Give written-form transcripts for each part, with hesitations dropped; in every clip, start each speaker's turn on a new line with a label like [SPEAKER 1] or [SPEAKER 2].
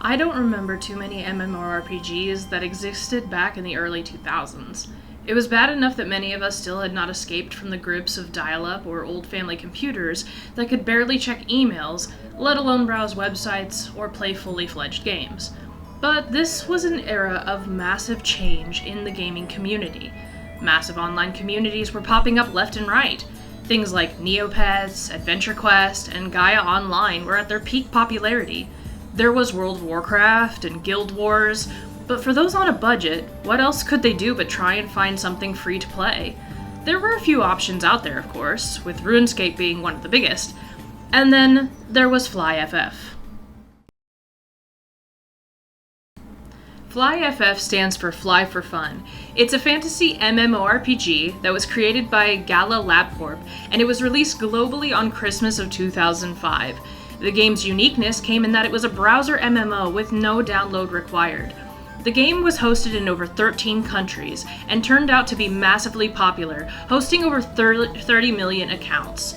[SPEAKER 1] I don't remember too many MMORPGs that existed back in the early 2000s. It was bad enough that many of us still had not escaped from the grips of dial-up or old family computers that could barely check emails, let alone browse websites or play fully fledged games. But this was an era of massive change in the gaming community. Massive online communities were popping up left and right. Things like Neopets, Adventure Quest, and Gaia Online were at their peak popularity. There was World of Warcraft and Guild Wars, but for those on a budget, what else could they do but try and find something free to play? There were a few options out there, of course, with RuneScape being one of the biggest. And then there was FlyFF. FlyFF stands for Fly for Fun. It's a fantasy MMORPG that was created by Gala LabCorp, and it was released globally on Christmas of 2005. The game's uniqueness came in that it was a browser MMO with no download required. The game was hosted in over 13 countries and turned out to be massively popular, hosting over 30 million accounts.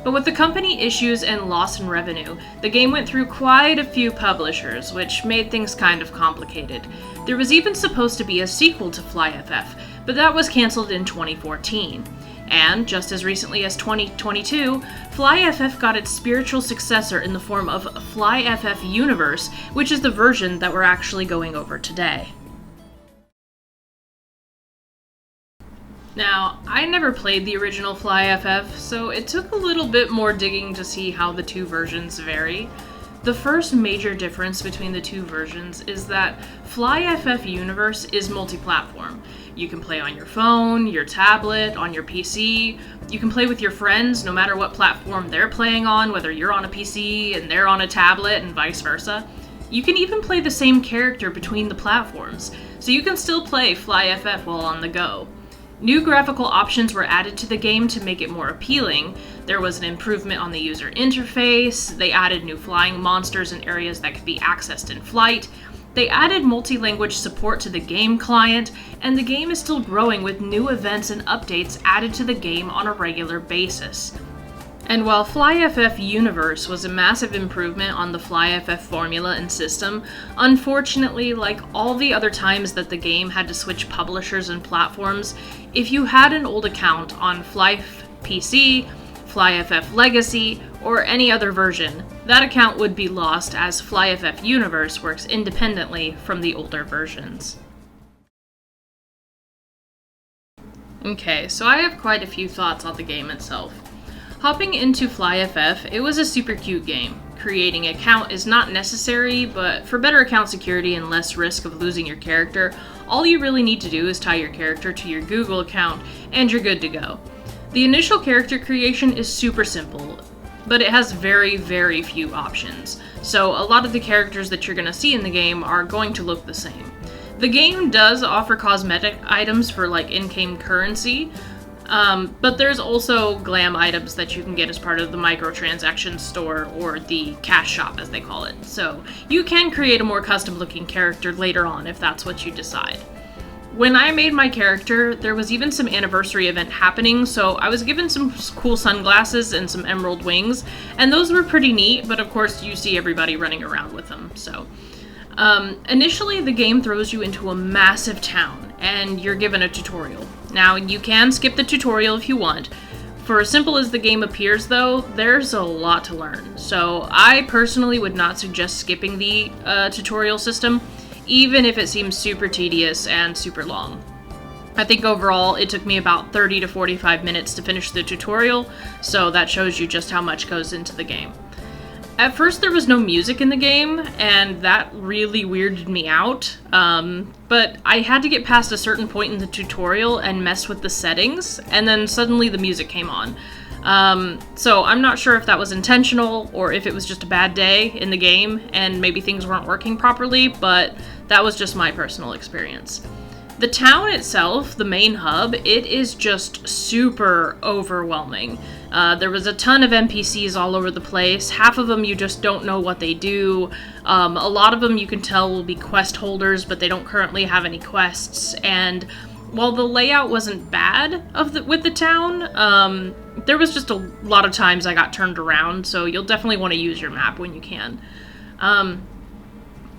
[SPEAKER 1] But with the company issues and loss in revenue, the game went through quite a few publishers, which made things kind of complicated. There was even supposed to be a sequel to FlyFF, but that was cancelled in 2014. And, just as recently as 2022, FlyFF got its spiritual successor in the form of FlyFF Universe, which is the version that we're actually going over today. Now, I never played the original FlyFF, so it took a little bit more digging to see how the two versions vary. The first major difference between the two versions is that FlyFF Universe is multi-platform. You can play on your phone, your tablet, on your PC. You can play with your friends no matter what platform they're playing on, whether you're on a PC and they're on a tablet and vice versa. You can even play the same character between the platforms, so you can still play FlyFF while on the go. New graphical options were added to the game to make it more appealing. There was an improvement on the user interface, they added new flying monsters in areas that could be accessed in flight, they added multi-language support to the game client, and the game is still growing with new events and updates added to the game on a regular basis. And while FlyFF Universe was a massive improvement on the FlyFF formula and system, unfortunately, like all the other times that the game had to switch publishers and platforms, if you had an old account on FlyPC, FlyFF Legacy, or any other version, that account would be lost as FlyFF Universe works independently from the older versions. Okay, so I have quite a few thoughts on the game itself. Hopping into FlyFF, it was a super cute game. Creating an account is not necessary, but for better account security and less risk of losing your character, all you really need to do is tie your character to your Google account, and you're good to go. The initial character creation is super simple, but it has very, very few options, so a lot of the characters that you're going to see in the game are going to look the same. The game does offer cosmetic items for like in-game currency, but there's also glam items that you can get as part of the microtransaction store, or the cash shop as they call it. So you can create a more custom looking character later on if that's what you decide. When I made my character, there was even some anniversary event happening, so I was given some cool sunglasses and some emerald wings, and those were pretty neat, but of course you see everybody running around with them, so. Initially, the game throws you into a massive town, and you're given a tutorial. Now, you can skip the tutorial if you want. For as simple as the game appears, though, there's a lot to learn. So, I personally would not suggest skipping the tutorial system, even if it seems super tedious and super long. I think overall, it took me about 30 to 45 minutes to finish the tutorial, so that shows you just how much goes into the game. At first, there was no music in the game, and that really weirded me out, but I had to get past a certain point in the tutorial and mess with the settings, and then suddenly the music came on. So I'm not sure if that was intentional, or if it was just a bad day in the game, and maybe things weren't working properly, but that was just my personal experience. The town itself, the main hub, it is just super overwhelming. There was a ton of NPCs all over the place. Half of them you just don't know what they do. A lot of them you can tell will be quest holders, but they don't currently have any quests. And while the layout wasn't bad with the town, there was just a lot of times I got turned around, so you'll definitely want to use your map when you can.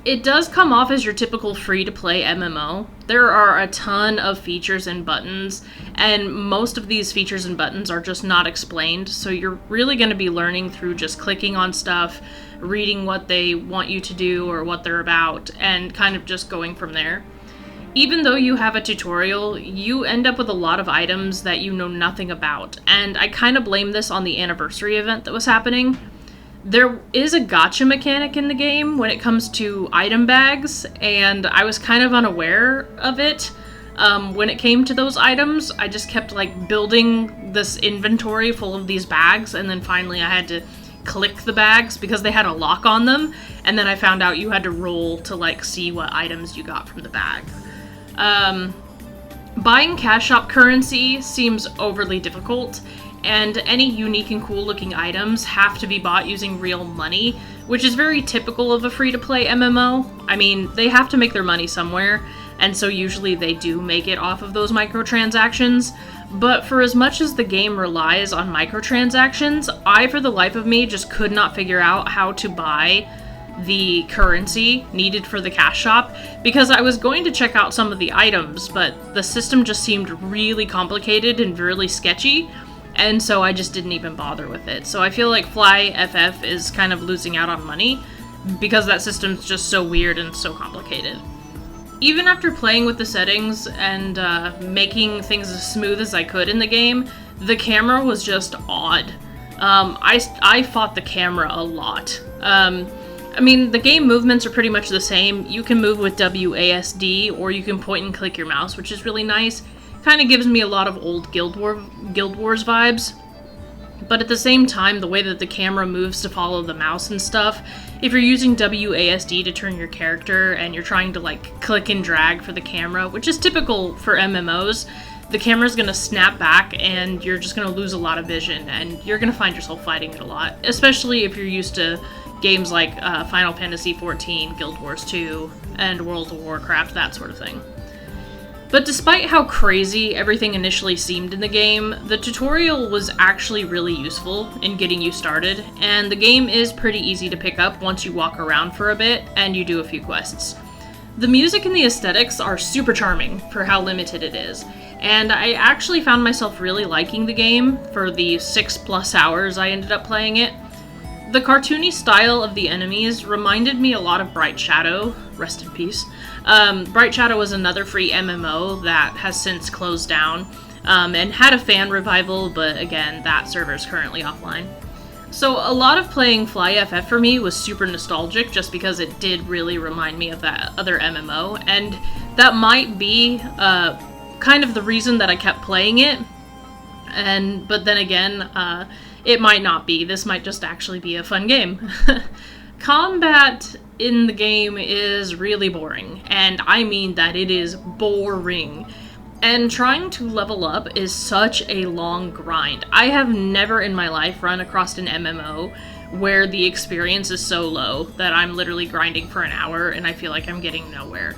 [SPEAKER 1] It does come off as your typical free-to-play MMO. There are a ton of features and buttons, and most of these features and buttons are just not explained, so you're really going to be learning through just clicking on stuff, reading what they want you to do or what they're about, and kind of just going from there. Even though you have a tutorial, you end up with a lot of items that you know nothing about, and I kind of blame this on the anniversary event that was happening. There is a gacha mechanic in the game when it comes to item bags, and I was kind of unaware of it. When it came to those items, I just kept like building this inventory full of these bags, and then finally I had to click the bags because they had a lock on them, and then I found out you had to roll to like see what items you got from the bag. Buying cash shop currency seems overly difficult, and any unique and cool looking items have to be bought using real money, which is very typical of a free-to-play MMO. I mean, they have to make their money somewhere, and so usually they do make it off of those microtransactions. But for as much as the game relies on microtransactions, I, for the life of me, just could not figure out how to buy the currency needed for the cash shop, because I was going to check out some of the items, but the system just seemed really complicated and really sketchy, and so I just didn't even bother with it. So I feel like FlyFF is kind of losing out on money because that system's just so weird and so complicated. Even after playing with the settings and making things as smooth as I could in the game, the camera was just odd. I fought the camera a lot. I mean, the game movements are pretty much the same. You can move with WASD, or you can point and click your mouse, which is really nice. Kind of gives me a lot of old Guild Wars vibes. But at the same time, the way that the camera moves to follow the mouse and stuff, if you're using WASD to turn your character and you're trying to like click and drag for the camera, which is typical for MMOs, the camera's gonna snap back and you're just gonna lose a lot of vision, and you're gonna find yourself fighting it a lot, especially if you're used to games like Final Fantasy XIV, Guild Wars 2, and World of Warcraft, that sort of thing. But despite how crazy everything initially seemed in the game, the tutorial was actually really useful in getting you started, and the game is pretty easy to pick up once you walk around for a bit and you do a few quests. The music and the aesthetics are super charming for how limited it is, and I actually found myself really liking the game for the 6+ hours I ended up playing it. The cartoony style of the enemies reminded me a lot of Bright Shadow, rest in peace. Bright Shadow was another free MMO that has since closed down, and had a fan revival, but again, that server is currently offline. So a lot of playing FlyFF for me was super nostalgic, just because it did really remind me of that other MMO, and that might be kind of the reason that I kept playing it, but then again, it might not be. This might just actually be a fun game. Combat in the game is really boring, and I mean that it is boring. And trying to level up is such a long grind. I have never in my life run across an MMO where the experience is so low that I'm literally grinding for an hour and I feel like I'm getting nowhere.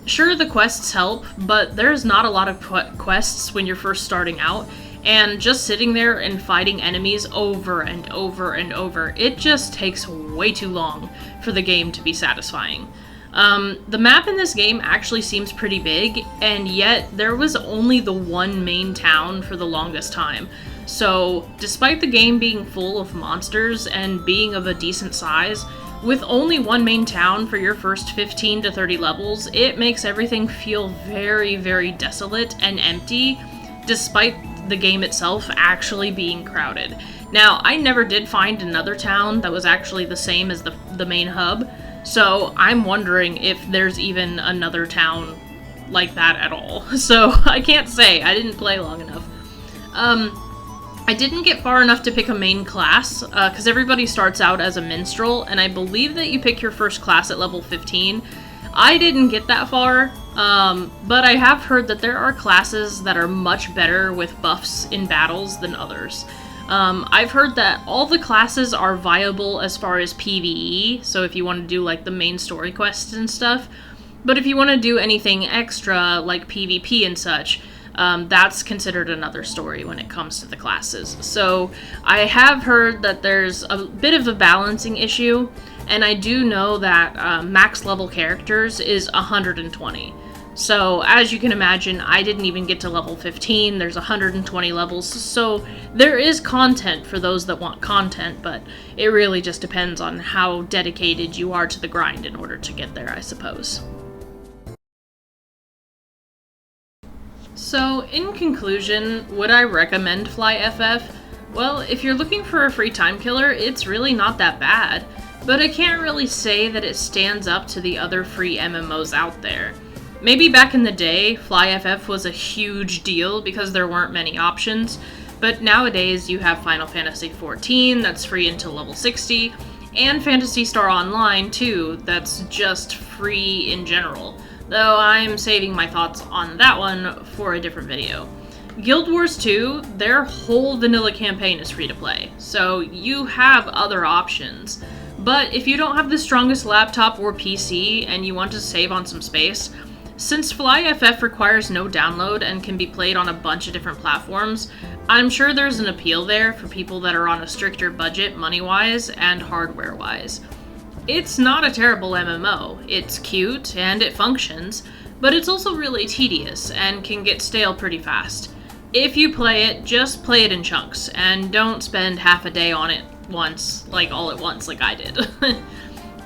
[SPEAKER 1] Sure, the quests help, but there's not a lot of quests when you're first starting out, and just sitting there and fighting enemies over and over and over, it just takes way too long for the game to be satisfying. The map in this game actually seems pretty big, and yet there was only the one main town for the longest time. So, despite the game being full of monsters and being of a decent size, with only one main town for your first 15 to 30 levels, it makes everything feel very, very desolate and empty, despite the game itself actually being crowded. Now, I never did find another town that was actually the same as the main hub, so I'm wondering if there's even another town like that at all. So, I can't say. I didn't play long enough. I didn't get far enough to pick a main class, because everybody starts out as a minstrel, and I believe that you pick your first class at level 15. I didn't get that far, but I have heard that there are classes that are much better with buffs in battles than others. I've heard that all the classes are viable as far as PvE, so if you want to do like the main story quests and stuff, but if you want to do anything extra like PvP and such, that's considered another story when it comes to the classes. So I have heard that there's a bit of a balancing issue. and I do know that max level characters is 120. So, as you can imagine, I didn't even get to level 15, there's 120 levels, so there is content for those that want content, but it really just depends on how dedicated you are to the grind in order to get there, I suppose. So, in conclusion, would I recommend FlyFF? Well, if you're looking for a free time killer, it's really not that bad, but I can't really say that it stands up to the other free MMOs out there. Maybe back in the day, FlyFF was a huge deal because there weren't many options, but nowadays you have Final Fantasy XIV that's free until level 60, and Phantasy Star Online too, that's just free in general, though I'm saving my thoughts on that one for a different video. Guild Wars 2, their whole vanilla campaign is free to play, so you have other options. But if you don't have the strongest laptop or PC and you want to save on some space, since FlyFF requires no download and can be played on a bunch of different platforms, I'm sure there's an appeal there for people that are on a stricter budget money-wise and hardware-wise. It's not a terrible MMO, it's cute and it functions, but it's also really tedious and can get stale pretty fast. If you play it, just play it in chunks, and don't spend half a day on it once, like all at once like I did.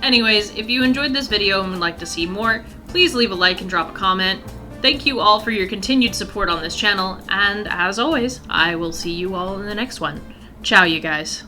[SPEAKER 1] Anyways, if you enjoyed this video and would like to see more, please leave a like and drop a comment. Thank you all for your continued support on this channel, and as always, I will see you all in the next one. Ciao, you guys.